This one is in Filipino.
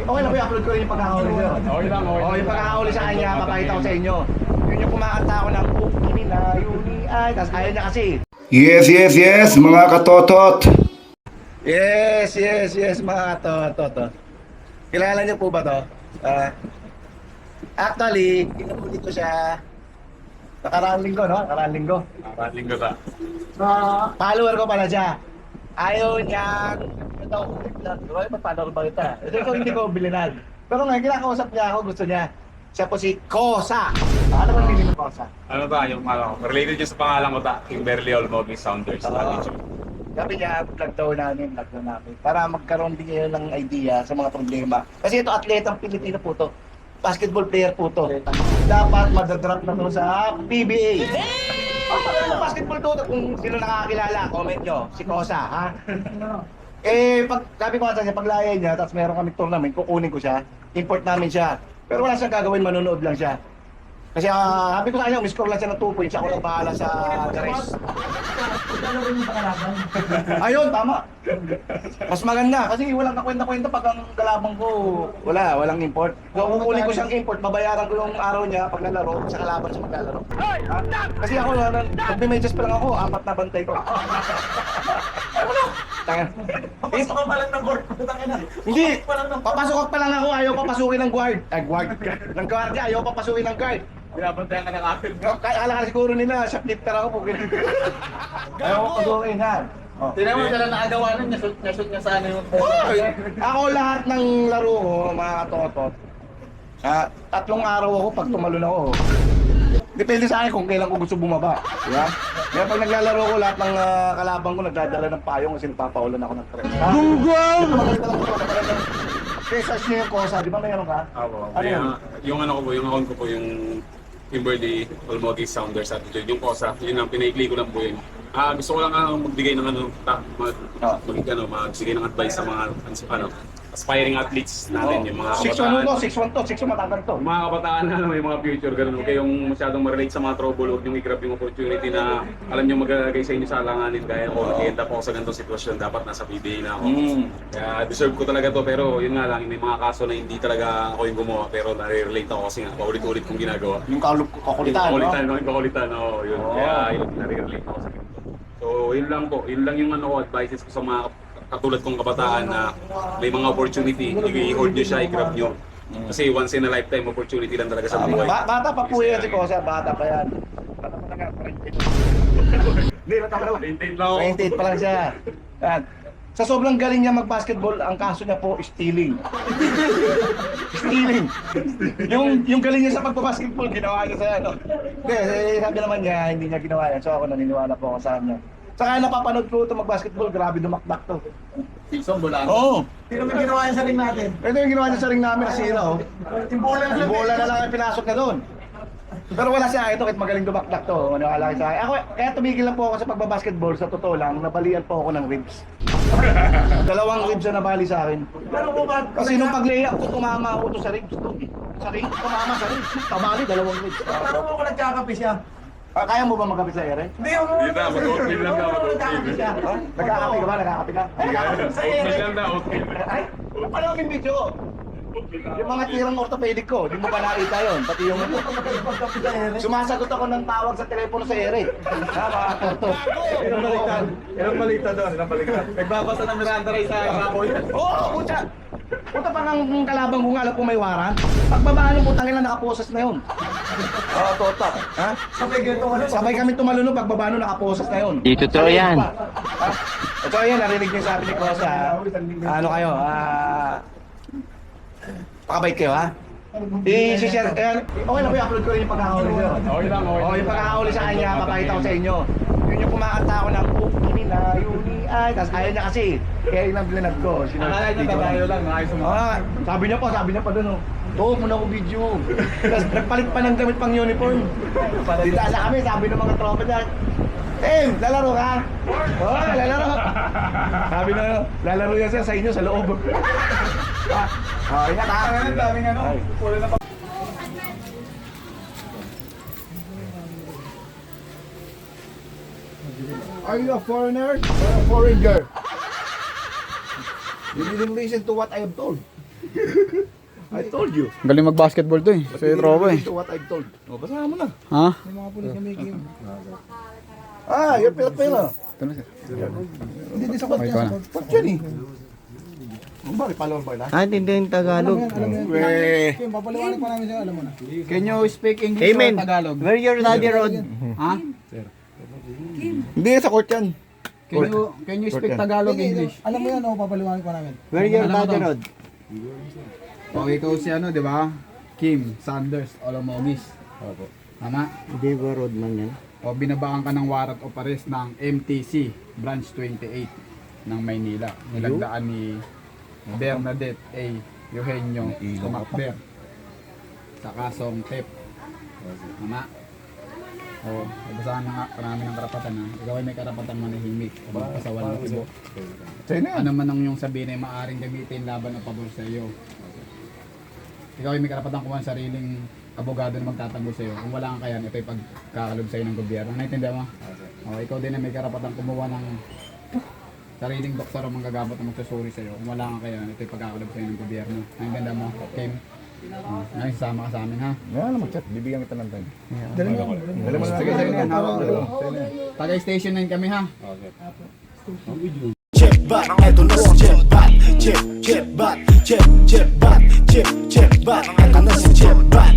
Okay lang ba i-upload ko rin yung pagkakahuli sir? Okay lang, okay. Oh, yung pagkakahuli sa kanya, papakita ko sa inyo. Yun yung kumakanta ako ng Pukini na Yuni ay, tapos ayaw niya kasi. Yes, mga katotot. Yes, mga katotot. Kilala niyo po ba to? Actually, kinahuli ko siya nakaraang linggo, no? Nakaraang linggo. Rating ko ta. Follower ko pala siya. Ayaw niyang ito, paano ba kita? Ito hindi ko bilinan. Pero ngayon, kinakausap niya ako, gusto niya. Siya po si Kosa. Ano ba meaning ng Kosa? Ano ba, yung related yun sa pangalan ko ta, Kimberly Olmogi Sounders. Sabi niya, vlog daw namin. Para magkaroon din kayo ng idea sa mga problema. Kasi ito, atletang Pilipino po to. Basketball player po to. Dapat madadrop na to sa PBA. Basketball to, kung sino nakakilala, comment nyo. Si Kosa, ha? Pag sabi ko sa niya, paglaya niya, tapos meron kami tournament, kukunin ko siya, import namin siya. Pero wala siyang gagawin, manonood lang siya. Kasi sabi ko sa kanya, umiscore lang siya ng 2 points, ako lang bahala sa rest. Ayun, tama. Mas maganda, kasi walang kakwenta-kwenta pag ang galabang ko, walang import. So kukunin ko siyang import, babayaran ko yung araw niya pag nalaro, sa kalaban siya maglalaro. Kasi ako, pag may matches pa lang ako, 4 na bantay ko. Papasok ka pa lang ng guard. Hindi, papasok pa lang ako, ayaw papasukin ng guard. Ng guard niya, ayaw papasukin ng guard. Binabantayan ka ng kapit. Kala ka siguro nila, shoplifter ako po. Ayaw papasukin ha. Tinan mo sila nakagawa nun, nashoot niya sa ano yung Ako lahat ng laro ko, mga katotot. 3 araw ako pag tumalon ako. Depende sa akin kung kailan ko gusto bumaba. Diba? Kaya pag naglalaro ko, lahat ng kalabang ko nagdadala ng payong kasi nagpapaulan ako ng tres. Google! Kaya niyo yung Kosa, di ba mayroon ka? Ano yun? Yung ano ko po, yung account ko po, yung Kimberly Olmogi Sounders at yung Kosa, yun ang pinaikli ko lang po yun. Gusto ko lang magbigay ng magbigay ng advice sa mga aspiring athletes natin, yung mga 6'1 to, 6'1 to, 6'1 matagal to. Yung mga kabataan na may mga future, ganun. Huwag kayong masyadong ma-relate sa mga trouble, huwag niyong i-grab yung opportunity na alam niyo magagay sa inyo sa alanganin. Gaya ko, nag-end up ako sa ganitong sitwasyon, dapat nasa PBA na ako. Kaya deserve ko talaga to, pero yun nga lang, may mga kaso na hindi talaga ako yung gumawa, pero nare-relate ako kasi nga, paulit-ulit kong ginagawa. Yung kakulitan, no? Yung kakulitan, oo, yun. Kaya yun, nare-relate ako sa ganito. So, yun lang po, yun lang yung advices ko sa mga katulad kong kabataan na may mga opportunity, i-hold nyo siya, i-grab nyo. Kasi once in a lifetime opportunity lang talaga sa buhay. Bata pa po yan si Kosa, bata pa yan. Bata pa lang, 28. Hindi, bata pa lang. 28 lang ako. 28 pa lang siya. Yan. Sa sobrang galing niya mag-basketball, ang kaso niya po, stealing. Stealing. Yung galing niya sa pagbabasketball, ginawa niya sa ano. Hindi, sabi naman niya, hindi niya ginawa yan. So ako naniniwala po ako sa kanya. Saka napapanood ko ito mag-basketball, grabe dumakdak to. Wilson Bolano. Oo. Sino may ginawa yan sa ring natin? Ito yung ginawa niya sa ring namin, nasira oh. Yung bola na Yung bola na lang ang pinasok na doon. Pero wala siya, ito kahit magaling dumakdak to, maniwala kayo sa akin. Ako, kaya tumigil lang po ako sa pagbabasketball, sa totoo lang, nabalian po ako ng ribs. 2 ribs na nabali sa akin. Pero kung ba? Kasi nung pag-layup ko, tumama ako to sa ribs to. Sa ring, tumama sa ribs. Tabali, 2 ribs. Pero kung nagkakape siya? Kaya mo ba magkapit sa ere? Hindi yung... Hindi na, mag-oatmeal lang daw, Nagkakape siya. Nagkakape ka ba? Nagkakape ka? Sa Oatmeal ere. lang daw, oatmeal. Ay, paano yung video ko? Yung mga tirang orthopedic ko, di mo ba nakita yun? Pati yung... Sumasagot ako ng tawag sa telepono sa ere. Mga torto. Ilang balita doon? Nagbabasa ng Miranda Ray sa kapoy. Oo, puta! Puta pa ng kalabang kung alam kung may waran. Pagbabaan ng putang ina nakaposas na yun. Oo, tota. Ha? Sabay kami tumalunod, pagbabaan ng nakaposas na yun. Di totoo yan. Ito yan, narinig niyo sabi ni Kosa. Ano kayo? Pakabait kayo ha? I-share, okay lang ba i-upload ko rin yung pagkakahuli sir? Okay lang, okay. Oo, yung pagkakahuli sa kanya, papakita ko sa inyo. Yun yung kumakanta ako ng Pukini na Yuni ay, tapos ayaw niya kasi. Kaya yun ang binanag ko. Akala niya tabayo lang, nakayos mo. Sabi niya pa doon oh. Oo, muna ko video. Tapos nagpalit pa ng damit pang uniform. Dita na kami, sabi ng mga tropa niya. Lalaro ka? Oo, lalaro. Sabi na, lalaro yan siya sa inyo sa loob. Ingat ha. Ang daming ano. Wala na pa. Are you a foreigner or a foreigner? You didn't listen to what I have told. I told you. Galing mag-basketball to eh. Sa tropa eh. To what I've told. O, basahan mo na. Ha? Yung pila. Ito na sir. Hindi sa Okay, ikaw na. Ba't yan eh? Ang bari, palawang ba lang? hindi yung Tagalog. Weh. Can you speak English Amen. or Tagalog? Where your daddy road? Ha? Hindi, sa court yan. Can you speak Tagalog English? Alam mo yan, papaliwanag pa namin. Where your Alam mo daddy to? road? O ikaw si ano, di ba? Kim Sanders Olomogis. Tama? Hindi ba road man yan? O binabaan ka ng warrant of arrest ng MTC Branch 28 ng Maynila. Nilagdaan ni Bernadette A. Eugenio Tumakber sa kasong TEP. Tama? O, basahan na nga namin ng karapatan ha. Ikaw ay may karapatan manahimik o magpasawal ng ibo. Ano man ang iyong sabihin ay maaaring gamitin laban o pabor sa iyo. Ikaw ay may karapatan kumuha ng sariling abogado na magtatanggol sa iyo. Kung wala kang kayan, ito ay pagkakalob sa iyo ng gobyerno. Naintindihan mo? O, ikaw din ay may karapatan kumuha ng sariling doktor o manggagamot na magsusuri sa iyo. Kung wala kang kayan, ito ay pagkakalob sa iyo ng gobyerno. Naintindihan mo? Kim? Ngayon, sasama ka sa amin ha? Yan, mag-chat. Bibigyan kita ng time. Dali mo. Sige, sa'yo na yan. Hawak mo. Taga-station 9 kami ha? Jetbat, eto na si Jetbat. Jetbat, Jetbat, Jetbat, eto na si Jetbat.